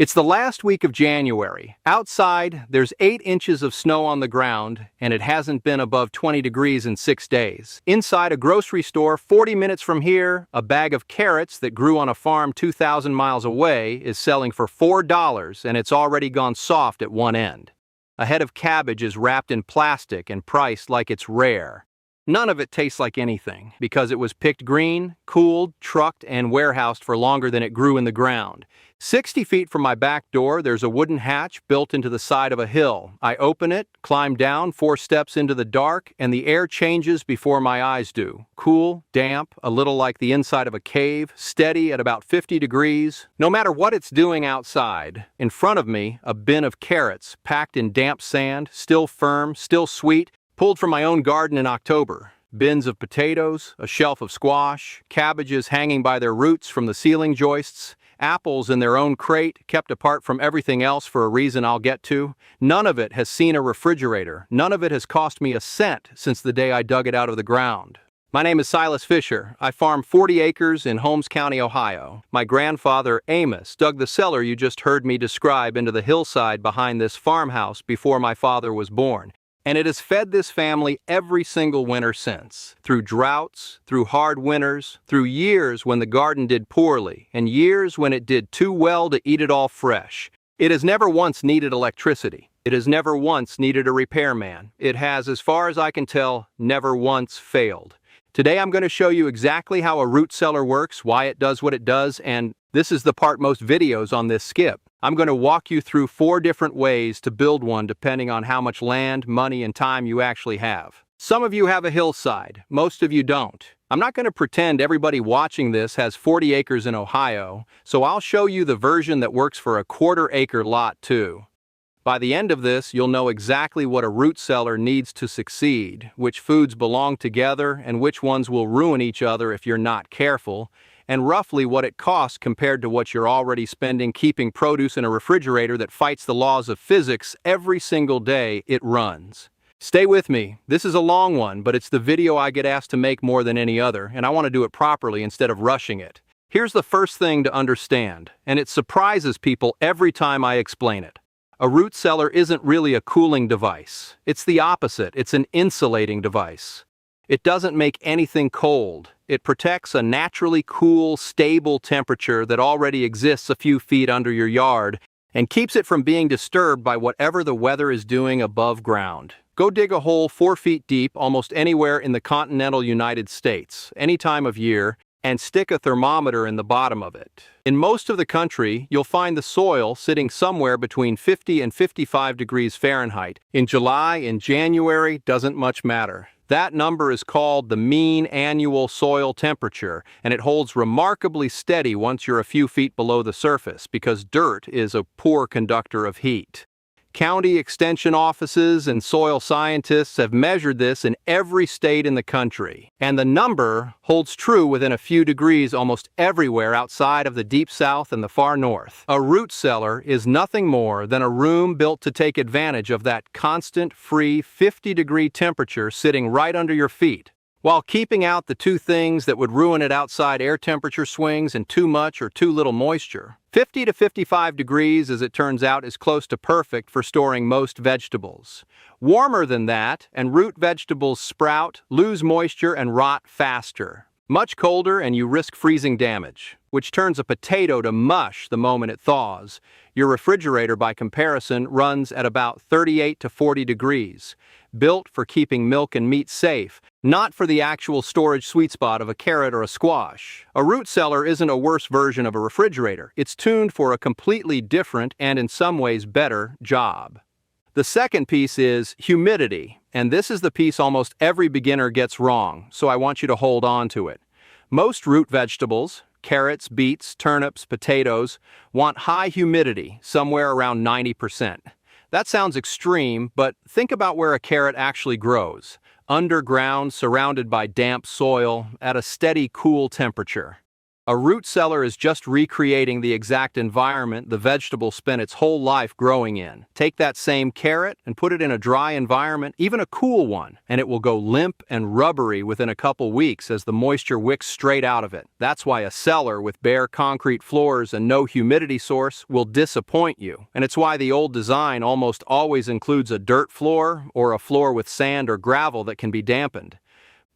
It's the last week of January. Outside, there's 8 inches of snow on the ground, and it hasn't been above 20 degrees in 6 days. Inside a grocery store 40 minutes from here, a bag of carrots that grew on a farm 2,000 miles away is selling for $4, and it's already gone soft at one end. A head of cabbage is wrapped in plastic and priced like it's rare. None of it tastes like anything, because it was picked green, cooled, trucked, and warehoused for longer than it grew in the ground. 60 feet from my back door, there's a wooden hatch built into the side of a hill. I open it, climb down 4 steps into the dark, and the air changes before my eyes do. Cool, damp, a little like the inside of a cave, steady at about 50 degrees. No matter what it's doing outside, in front of me, a bin of carrots packed in damp sand, still firm, still sweet, pulled from my own garden in October. Bins of potatoes, a shelf of squash, cabbages hanging by their roots from the ceiling joists, apples in their own crate, kept apart from everything else for a reason I'll get to. None of it has seen a refrigerator. None of it has cost me a cent since the day I dug it out of the ground. My name is Silas Fisher. I farm 40 acres in Holmes County, Ohio. My grandfather, Amish, dug the cellar you just heard me describe into the hillside behind this farmhouse before my father was born. And it has fed this family every single winter since. Through droughts, through hard winters, through years when the garden did poorly, and years when it did too well to eat it all fresh. It has never once needed electricity. It has never once needed a repairman. It has, as far as I can tell, never once failed. Today I'm going to show you exactly how a root cellar works, why it does what it does, and this is the part most videos on this skip. I'm going to walk you through 4 different ways to build one depending on how much land, money, and time you actually have. Some of you have a hillside, most of you don't. I'm not going to pretend everybody watching this has 40 acres in Ohio, so I'll show you the version that works for a 1/4 acre lot too. By the end of this, you'll know exactly what a root cellar needs to succeed, which foods belong together and which ones will ruin each other if you're not careful, and roughly what it costs compared to what you're already spending keeping produce in a refrigerator that fights the laws of physics every single day it runs. Stay with me. This is a long one, but it's the video I get asked to make more than any other, and I want to do it properly instead of rushing it. Here's the first thing to understand, and it surprises people every time I explain it. A root cellar isn't really a cooling device. It's the opposite. It's an insulating device. It doesn't make anything cold. It protects a naturally cool, stable temperature that already exists a few feet under your yard and keeps it from being disturbed by whatever the weather is doing above ground. Go dig a hole 4 feet deep almost anywhere in the continental United States, any time of year, and stick a thermometer in the bottom of it. In most of the country, you'll find the soil sitting somewhere between 50 and 55 degrees Fahrenheit. In July and January, doesn't much matter. That number is called the mean annual soil temperature, and it holds remarkably steady once you're a few feet below the surface because dirt is a poor conductor of heat. County extension offices and soil scientists have measured this in every state in the country, and the number holds true within a few degrees almost everywhere outside of the deep south and the far north. A root cellar is nothing more than a room built to take advantage of that constant, free 50-degree temperature sitting right under your feet, while keeping out the 2 things that would ruin it: outside air temperature swings and too much or too little moisture. 50 to 55 degrees, as it turns out, is close to perfect for storing most vegetables. Warmer than that, and root vegetables sprout, lose moisture, and rot faster. Much colder, and you risk freezing damage, which turns a potato to mush the moment it thaws. Your refrigerator, by comparison, runs at about 38 to 40 degrees, built for keeping milk and meat safe, not for the actual storage sweet spot of a carrot or a squash. A root cellar isn't a worse version of a refrigerator. It's tuned for a completely different and in some ways better job. The second piece is humidity, and this is the piece almost every beginner gets wrong, so I want you to hold on to it. Most root vegetables, carrots, beets, turnips, potatoes, want high humidity, somewhere around 90%. That sounds extreme, but think about where a carrot actually grows. Underground, surrounded by damp soil, at a steady, cool temperature. A root cellar is just recreating the exact environment the vegetable spent its whole life growing in. Take that same carrot and put it in a dry environment, even a cool one, and it will go limp and rubbery within a couple weeks as the moisture wicks straight out of it. That's why a cellar with bare concrete floors and no humidity source will disappoint you. And it's why the old design almost always includes a dirt floor or a floor with sand or gravel that can be dampened.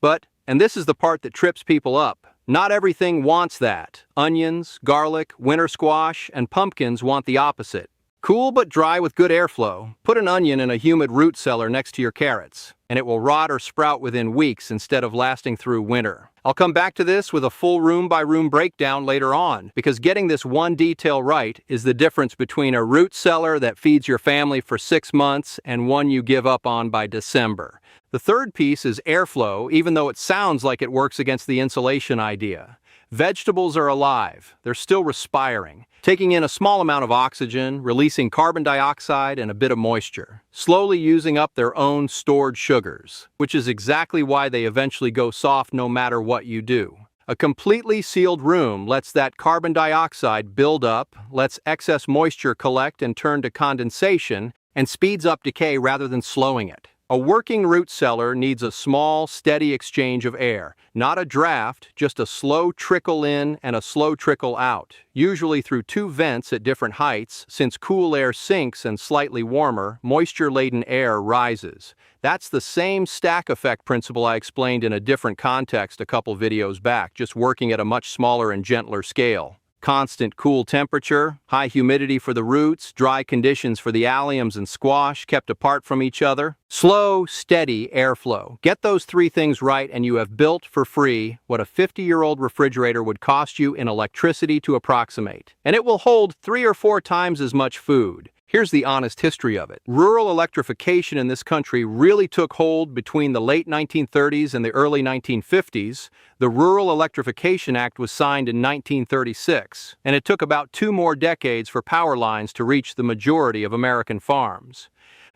But, and this is the part that trips people up, not everything wants that. Onions, garlic, winter squash, and pumpkins want the opposite. Cool but dry with good airflow. Put an onion in a humid root cellar next to your carrots, and it will rot or sprout within weeks instead of lasting through winter. I'll come back to this with a full room-by-room breakdown later on, because getting this one detail right is the difference between a root cellar that feeds your family for 6 months and one you give up on by December. The third piece is airflow, even though it sounds like it works against the insulation idea. Vegetables are alive. They're still respiring, taking in a small amount of oxygen, releasing carbon dioxide and a bit of moisture, slowly using up their own stored sugars, which is exactly why they eventually go soft no matter what you do. A completely sealed room lets that carbon dioxide build up, lets excess moisture collect and turn to condensation, and speeds up decay rather than slowing it. A working root cellar needs a small, steady exchange of air, not a draft, just a slow trickle in and a slow trickle out, usually through 2 vents at different heights. Since cool air sinks and slightly warmer, moisture-laden air rises. That's the same stack effect principle I explained in a different context a couple videos back, just working at a much smaller and gentler scale. Constant cool temperature, high humidity for the roots, dry conditions for the alliums and squash kept apart from each other. Slow, steady airflow. Get those 3 things right and you have built for free what a 50-year-old refrigerator would cost you in electricity to approximate. And it will hold 3 or 4 times as much food. Here's the honest history of it. Rural electrification in this country really took hold between the late 1930s and the early 1950s. The Rural Electrification Act was signed in 1936, and it took about 2 more decades for power lines to reach the majority of American farms.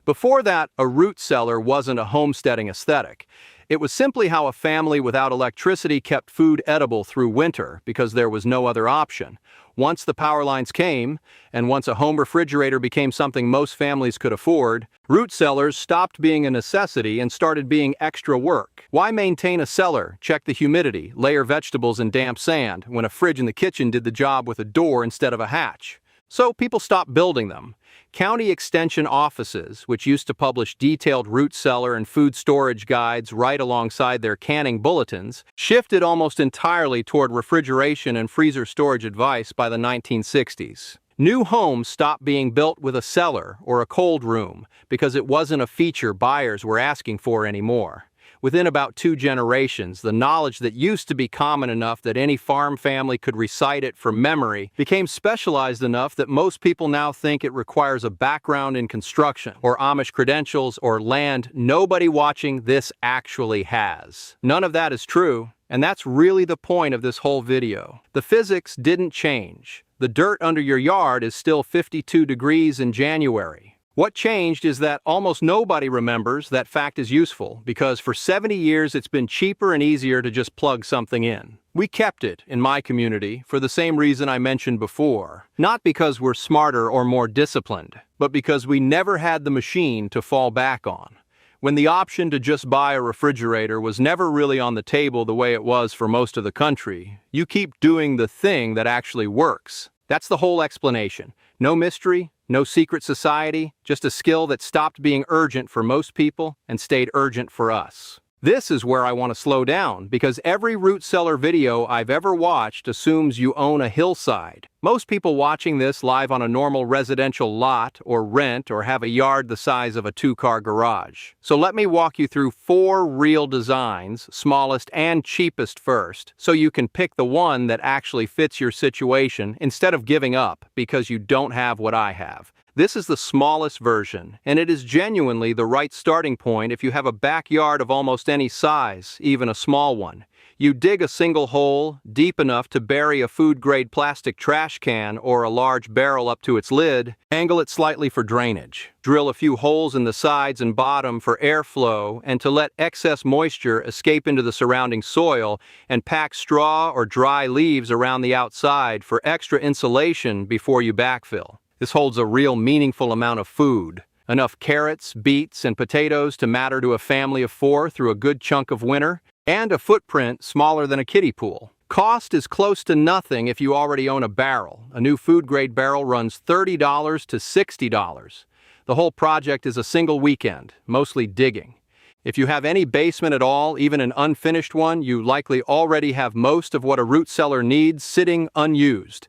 Before that, a root cellar wasn't a homesteading aesthetic. It was simply how a family without electricity kept food edible through winter because there was no other option. Once the power lines came, and once a home refrigerator became something most families could afford, root cellars stopped being a necessity and started being extra work. Why maintain a cellar, check the humidity, layer vegetables in damp sand, when a fridge in the kitchen did the job with a door instead of a hatch? So people stopped building them. County extension offices, which used to publish detailed root cellar and food storage guides right alongside their canning bulletins, shifted almost entirely toward refrigeration and freezer storage advice by the 1960s. New homes stopped being built with a cellar or a cold room because it wasn't a feature buyers were asking for anymore. Within about 2 generations, the knowledge that used to be common enough that any farm family could recite it from memory became specialized enough that most people now think it requires a background in construction, or Amish credentials, or land nobody watching this actually has. None of that is true, and that's really the point of this whole video. The physics didn't change. The dirt under your yard is still 52 degrees in January. What changed is that almost nobody remembers that fact is useful, because for 70 years it's been cheaper and easier to just plug something in. We kept it, in my community, for the same reason I mentioned before. Not because we're smarter or more disciplined, but because we never had the machine to fall back on. When the option to just buy a refrigerator was never really on the table the way it was for most of the country, you keep doing the thing that actually works. That's the whole explanation. No mystery, no secret society, just a skill that stopped being urgent for most people and stayed urgent for us. This is where I want to slow down, because every root cellar video I've ever watched assumes you own a hillside. Most people watching this live on a normal residential lot or rent or have a yard the size of a 2-car garage. So let me walk you through 4 real designs, smallest and cheapest first, so you can pick the one that actually fits your situation instead of giving up because you don't have what I have. This is the smallest version, and it is genuinely the right starting point if you have a backyard of almost any size, even a small one. You dig a single hole, deep enough to bury a food-grade plastic trash can or a large barrel up to its lid, angle it slightly for drainage. Drill a few holes in the sides and bottom for airflow and to let excess moisture escape into the surrounding soil, and pack straw or dry leaves around the outside for extra insulation before you backfill. This holds a real meaningful amount of food. Enough carrots, beets, and potatoes to matter to a family of 4 through a good chunk of winter, and a footprint smaller than a kiddie pool. Cost is close to nothing if you already own a barrel. A new food-grade barrel runs $30 to $60. The whole project is a single weekend, mostly digging. If you have any basement at all, even an unfinished one, you likely already have most of what a root cellar needs sitting unused.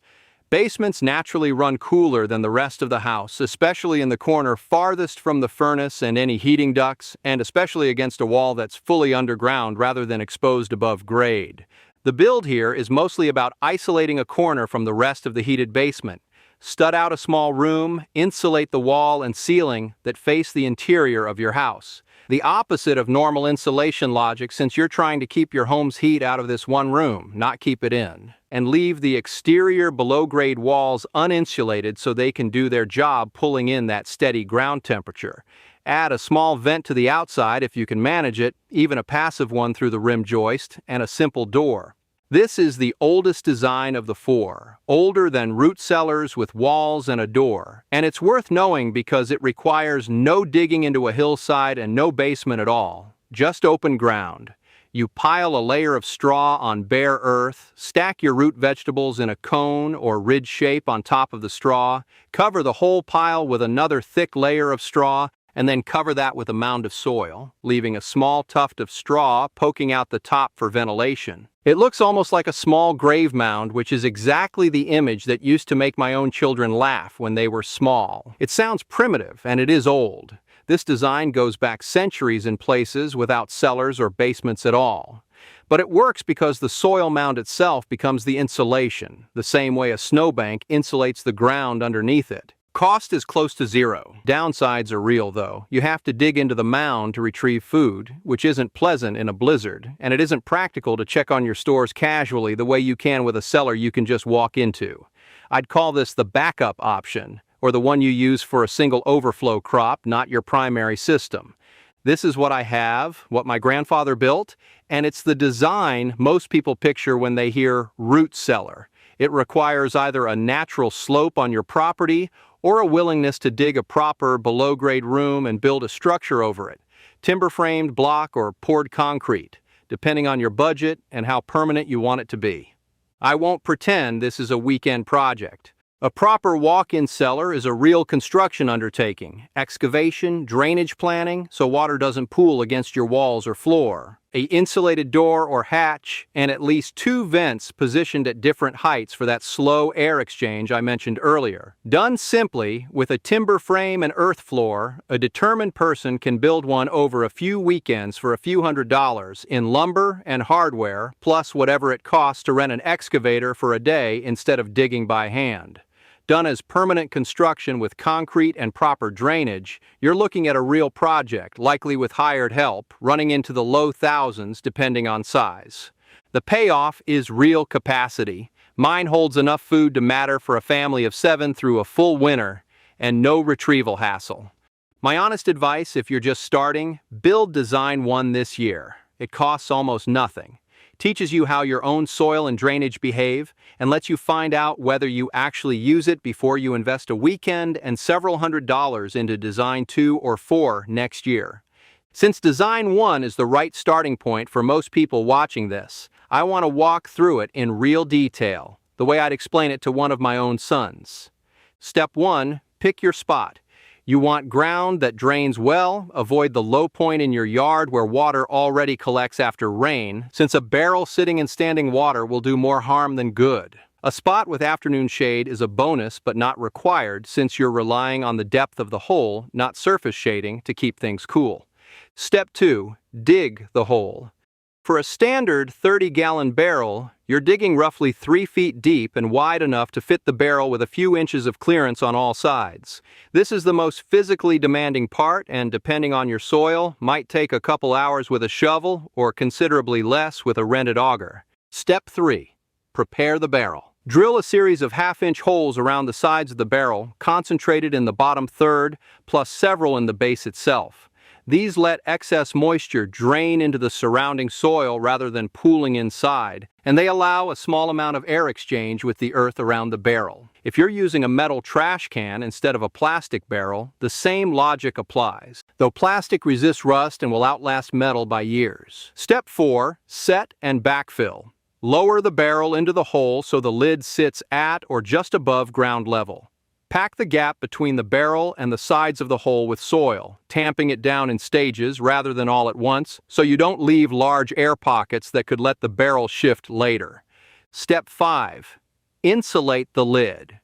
Basements naturally run cooler than the rest of the house, especially in the corner farthest from the furnace and any heating ducts, and especially against a wall that's fully underground rather than exposed above grade. The build here is mostly about isolating a corner from the rest of the heated basement. Stud out a small room, insulate the wall and ceiling that face the interior of your house. The opposite of normal insulation logic, since you're trying to keep your home's heat out of this one room, not keep it in. And leave the exterior below-grade walls uninsulated so they can do their job pulling in that steady ground temperature. Add a small vent to the outside if you can manage it, even a passive one through the rim joist, and a simple door. This is the oldest design of the 4, older than root cellars with walls and a door, and it's worth knowing because it requires no digging into a hillside and no basement at all, just open ground. You pile a layer of straw on bare earth, stack your root vegetables in a cone or ridge shape on top of the straw, cover the whole pile with another thick layer of straw, and then cover that with a mound of soil, leaving a small tuft of straw poking out the top for ventilation. It looks almost like a small grave mound, which is exactly the image that used to make my own children laugh when they were small. It sounds primitive, and it is old. This design goes back centuries in places without cellars or basements at all. But it works because the soil mound itself becomes the insulation, the same way a snowbank insulates the ground underneath it. Cost is close to zero. Downsides are real, though. You have to dig into the mound to retrieve food, which isn't pleasant in a blizzard, and it isn't practical to check on your stores casually the way you can with a cellar you can just walk into. I'd call this the backup option, or the one you use for a single overflow crop, not your primary system. This is what I have, what my grandfather built, and it's the design most people picture when they hear root cellar. It requires either a natural slope on your property or a willingness to dig a proper below-grade room and build a structure over it, timber-framed block or poured concrete, depending on your budget and how permanent you want it to be. I won't pretend this is a weekend project. A proper walk-in cellar is a real construction undertaking. Excavation, drainage planning, so water doesn't pool against your walls or floor. An insulated door or hatch, and at least 2 vents positioned at different heights for that slow air exchange I mentioned earlier. Done simply, with a timber frame and earth floor, a determined person can build one over a few weekends for a few $100s in lumber and hardware, plus whatever it costs to rent an excavator for a day instead of digging by hand. Done as permanent construction with concrete and proper drainage, you're looking at a real project, likely with hired help, running into the low thousands depending on size. The payoff is real capacity. Mine holds enough food to matter for a family of 7 through a full winter, and no retrieval hassle. My honest advice, if you're just starting, build Design 1 this year. It costs almost nothing. Teaches you how your own soil and drainage behave, and lets you find out whether you actually use it before you invest a weekend and several $100s into Design 2 or 4 next year. Since Design 1 is the right starting point for most people watching this, I want to walk through it in real detail, the way I'd explain it to one of my own sons. Step 1, pick your spot. You want ground that drains well. Avoid the low point in your yard where water already collects after rain, since a barrel sitting in standing water will do more harm than good. A spot with afternoon shade is a bonus but not required, since you're relying on the depth of the hole, not surface shading, to keep things cool. Step 2, dig the hole. For a standard 30-gallon barrel, You're digging roughly 3 feet deep and wide enough to fit the barrel with a few inches of clearance on all sides. This is the most physically demanding part and, depending on your soil, might take a couple hours with a shovel or considerably less with a rented auger. Step 3. Prepare the barrel. Drill a series of half-inch holes around the sides of the barrel, concentrated in the bottom third, plus several in the base itself. These let excess moisture drain into the surrounding soil rather than pooling inside, and they allow a small amount of air exchange with the earth around the barrel. If you're using a metal trash can instead of a plastic barrel, the same logic applies, though plastic resists rust and will outlast metal by years. Step 4. Set and backfill. Lower the barrel into the hole so the lid sits at or just above ground level. Pack the gap between the barrel and the sides of the hole with soil, tamping it down in stages rather than all at once, so you don't leave large air pockets that could let the barrel shift later. Step 5. Insulate the lid.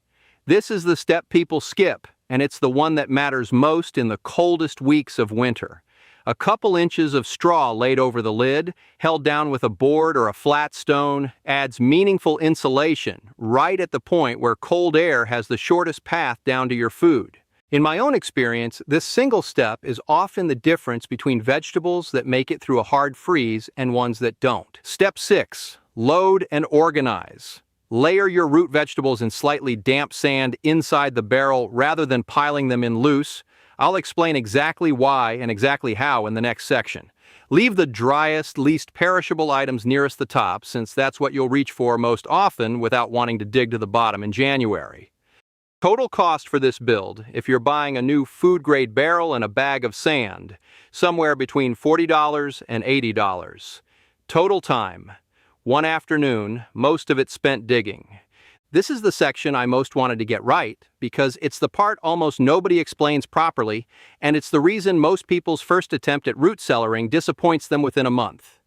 This is the step people skip, and it's the one that matters most in the coldest weeks of winter. A couple inches of straw laid over the lid, held down with a board or a flat stone, adds meaningful insulation right at the point where cold air has the shortest path down to your food. In my own experience, this single step is often the difference between vegetables that make it through a hard freeze and ones that don't. Step 6. Load and organize. Layer your root vegetables in slightly damp sand inside the barrel rather than piling them in loose. I'll explain exactly why and exactly how in the next section. Leave the driest, least perishable items nearest the top, since that's what you'll reach for most often without wanting to dig to the bottom in January. Total cost for this build, if you're buying a new food-grade barrel and a bag of sand, somewhere between $40 and $80. Total time, 1 afternoon, most of it spent digging. This is the section I most wanted to get right, because it's the part almost nobody explains properly, and it's the reason most people's first attempt at root cellaring disappoints them within a month.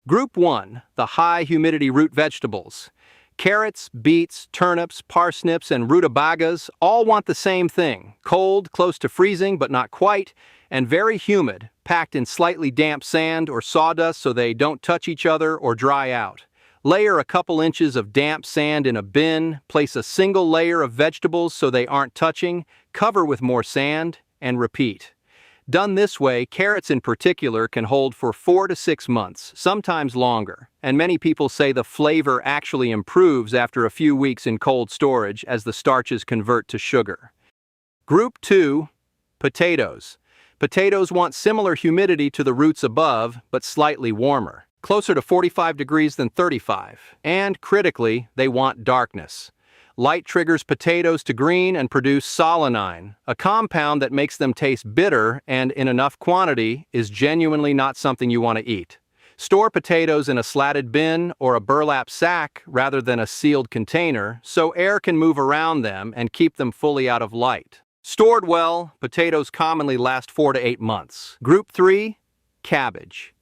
Group 1, the high humidity root vegetables. Carrots, beets, turnips, parsnips, and rutabagas all want the same thing: cold, close to freezing but not quite, and very humid, packed in slightly damp sand or sawdust so they don't touch each other or dry out. Layer a couple inches of damp sand in a bin, place a single layer of vegetables so they aren't touching, cover with more sand, and repeat. Done this way, carrots in particular can hold for 4 to 6 months, sometimes longer, and many people say the flavor actually improves after a few weeks in cold storage as the starches convert to sugar. Group 2, potatoes. Potatoes want similar humidity to the roots above, but slightly warmer. Closer to 45 degrees than 35. And, critically, they want darkness. Light triggers potatoes to green and produce solanine, a compound that makes them taste bitter and, in enough quantity, is genuinely not something you want to eat. Store potatoes in a slatted bin or a burlap sack rather than a sealed container, so air can move around them and keep them fully out of light. Stored well, potatoes commonly last 4 to 8 months. Group 3, cabbage.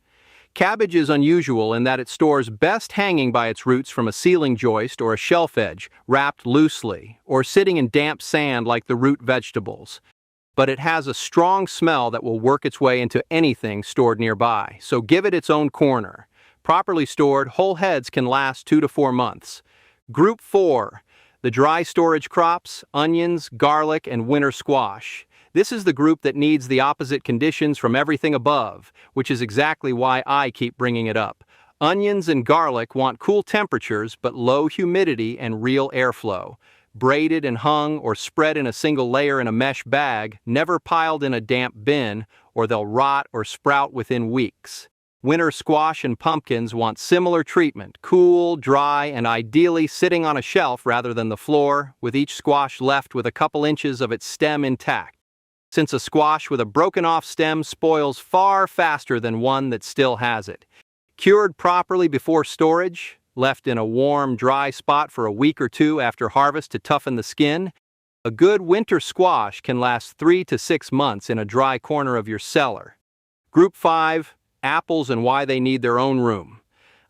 Cabbage is unusual in that it stores best hanging by its roots from a ceiling joist or a shelf edge, wrapped loosely, or sitting in damp sand like the root vegetables. But it has a strong smell that will work its way into anything stored nearby, so give it its own corner. Properly stored, whole heads can last 2 to 4 months. Group 4, the dry storage crops, onions, garlic, and winter squash. This is the group that needs the opposite conditions from everything above, which is exactly why I keep bringing it up. Onions and garlic want cool temperatures but low humidity and real airflow. Braided and hung or spread in a single layer in a mesh bag, never piled in a damp bin, or they'll rot or sprout within weeks. Winter squash and pumpkins want similar treatment, cool, dry, and ideally sitting on a shelf rather than the floor, with each squash left with a couple inches of its stem intact, since a squash with a broken-off stem spoils far faster than one that still has it. Cured properly before storage, left in a warm, dry spot for a week or 2 after harvest to toughen the skin, a good winter squash can last 3 to 6 months in a dry corner of your cellar. Group 5, apples and why they need their own room.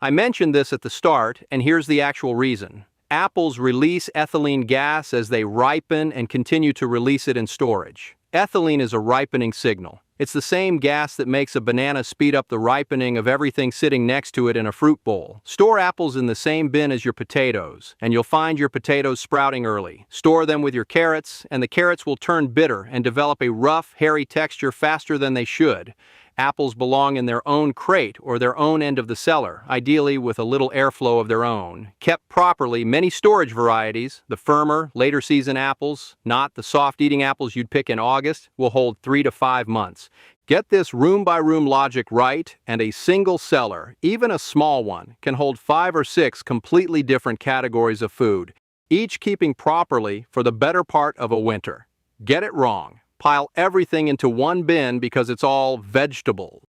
I mentioned this at the start, and here's the actual reason. Apples release ethylene gas as they ripen and continue to release it in storage. Ethylene is a ripening signal. It's the same gas that makes a banana speed up the ripening of everything sitting next to it in a fruit bowl. Store apples in the same bin as your potatoes, and you'll find your potatoes sprouting early. Store them with your carrots, and the carrots will turn bitter and develop a rough, hairy texture faster than they should. Apples belong in their own crate or their own end of the cellar, ideally with a little airflow of their own. Kept properly, many storage varieties, the firmer, later season apples, not the soft-eating apples you'd pick in August, will hold 3 to 5 months. Get this room-by-room logic right, and a single cellar, even a small one, can hold 5 or 6 completely different categories of food, each keeping properly for the better part of a winter. Get it wrong. Pile everything into one bin because it's all vegetable.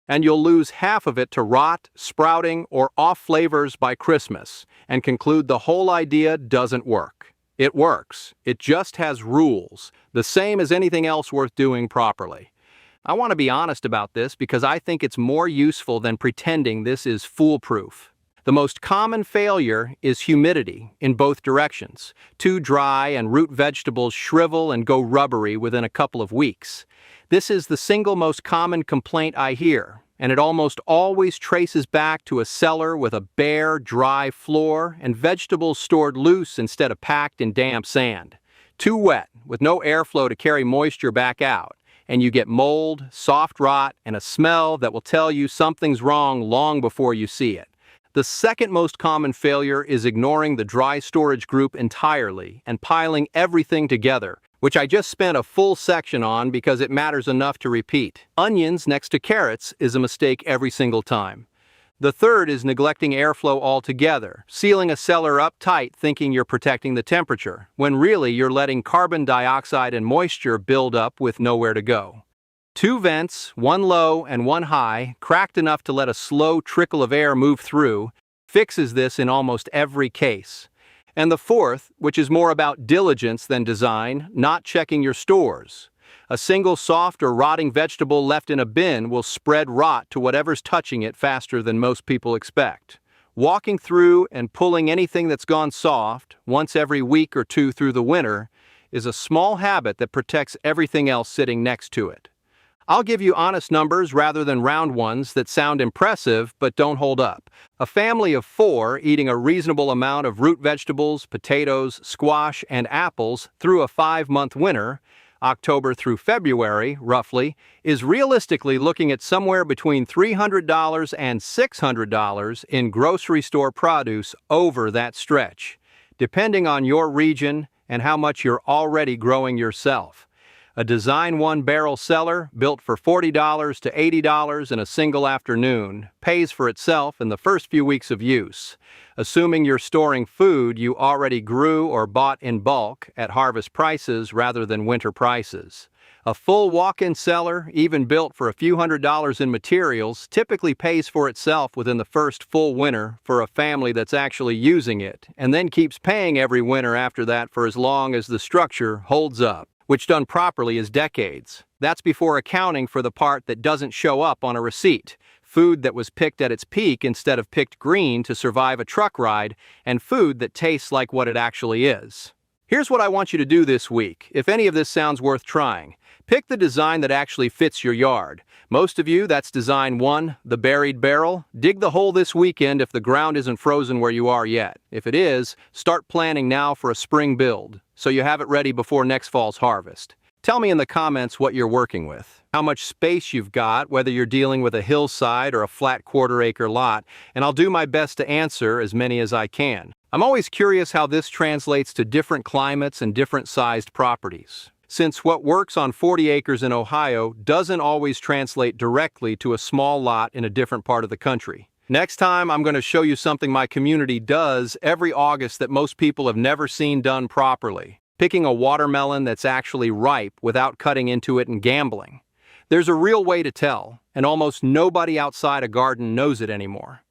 And you'll lose half of it to rot, sprouting, or off flavors by Christmas, and conclude the whole idea doesn't work. It works. It just has rules, the same as anything else worth doing properly. I want to be honest about this because I think it's more useful than pretending this is foolproof. The most common failure is humidity in both directions. Too dry and root vegetables shrivel and go rubbery within a couple of weeks. This is the single most common complaint I hear, and it almost always traces back to a cellar with a bare, dry floor and vegetables stored loose instead of packed in damp sand. Too wet, with no airflow to carry moisture back out, and you get mold, soft rot, and a smell that will tell you something's wrong long before you see it. The second most common failure is ignoring the dry storage group entirely and piling everything together, which I just spent a full section on because it matters enough to repeat. Onions next to carrots is a mistake every single time. The third is neglecting airflow altogether, sealing a cellar up tight thinking you're protecting the temperature, when really you're letting carbon dioxide and moisture build up with nowhere to go. 2 vents, one low and one high, cracked enough to let a slow trickle of air move through, fixes this in almost every case. And the fourth, which is more about diligence than design, not checking your stores. A single soft or rotting vegetable left in a bin will spread rot to whatever's touching it faster than most people expect. Walking through and pulling anything that's gone soft, once every week or two through the winter, is a small habit that protects everything else sitting next to it. I'll give you honest numbers rather than round ones that sound impressive but don't hold up. A family of 4 eating a reasonable amount of root vegetables, potatoes, squash, and apples through a 5-month winter, October through February, roughly, is realistically looking at somewhere between $300 and $600 in grocery store produce over that stretch, depending on your region and how much you're already growing yourself. A Design 1-barrel cellar, built for $40 to $80 in a single afternoon, pays for itself in the first few weeks of use, assuming you're storing food you already grew or bought in bulk at harvest prices rather than winter prices. A full walk-in cellar, even built for a few $100s in materials, typically pays for itself within the first full winter for a family that's actually using it, and then keeps paying every winter after that for as long as the structure holds up, which done properly is decades. That's before accounting for the part that doesn't show up on a receipt. Food that was picked at its peak instead of picked green to survive a truck ride, and food that tastes like what it actually is. Here's what I want you to do this week, if any of this sounds worth trying. Pick the design that actually fits your yard. Most of you, that's Design 1, the buried barrel. Dig the hole this weekend if the ground isn't frozen where you are yet. If it is, start planning now for a spring build, so you have it ready before next fall's harvest. Tell me in the comments what you're working with, how much space you've got, whether you're dealing with a hillside or a flat quarter-acre lot, and I'll do my best to answer as many as I can. I'm always curious how this translates to different climates and different sized properties, since what works on 40 acres in Ohio doesn't always translate directly to a small lot in a different part of the country. Next time, I'm going to show you something my community does every August that most people have never seen done properly. Picking a watermelon that's actually ripe without cutting into it and gambling. There's a real way to tell, and almost nobody outside a garden knows it anymore.